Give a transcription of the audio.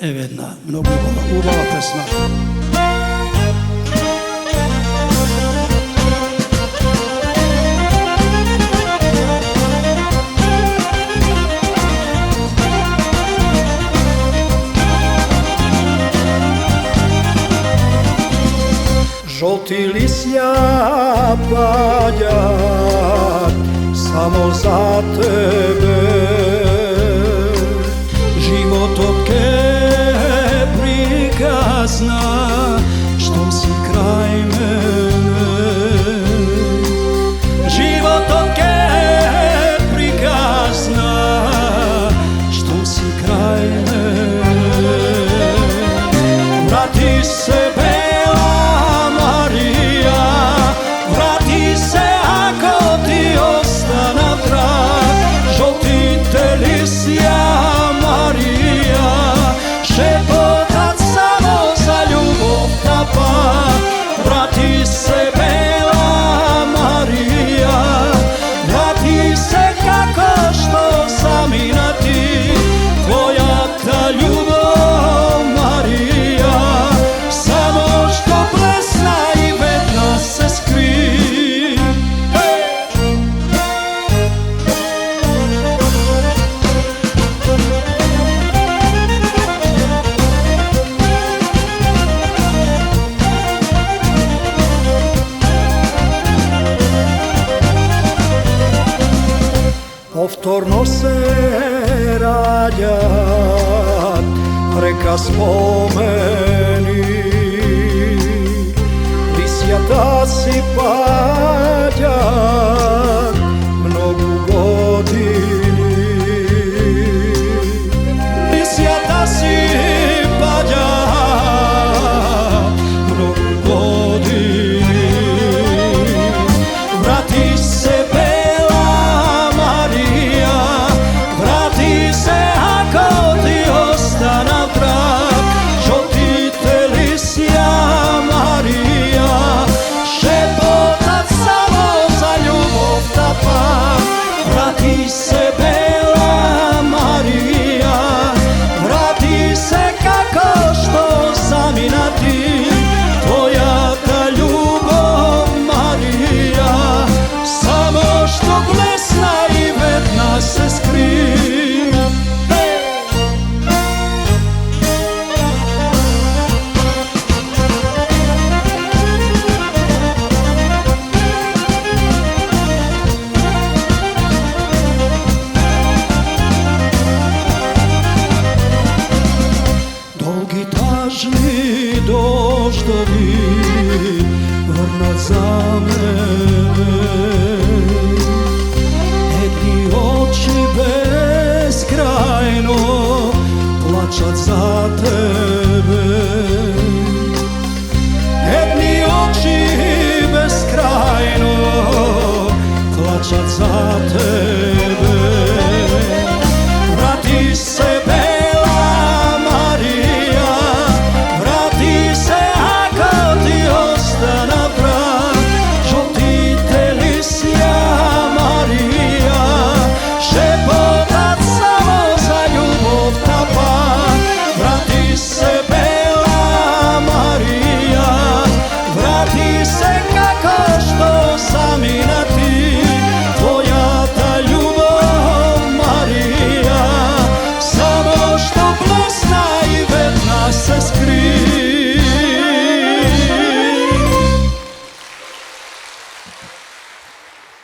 Evo jedna mnogo ljubava pesma. Žolti lisja paljak samo za tebe, život opke prikazna, što si kraj mene. Život opke prikazna, što si kraj mene. Vrati se Bela Marija, vrati se ako ti ostana trag. Žolti te lisja Marija, šepotat samo za ljubav tapa. Vrati se Bela Marija, vrati se kako što sam i na ti. Tvoja ta ljubav Marija, samo što plesna i vedna se skri. Povtorno se rađat reka spomeni, lisjata si pađat mnogu godini. Lisjata si pađat mnogu godini. Vrati se Bela Marija, vrati se ako ti ostana trag. Žolti te lisja Marija, šepotat samo za ljubav tapa. Vrati se Bela Marija, vrati se kako što sam i na ti. Tvoja ta ljubav Marija, samo što blesna i vedna se skri. Dolgi tažni doždovi vrnat za me.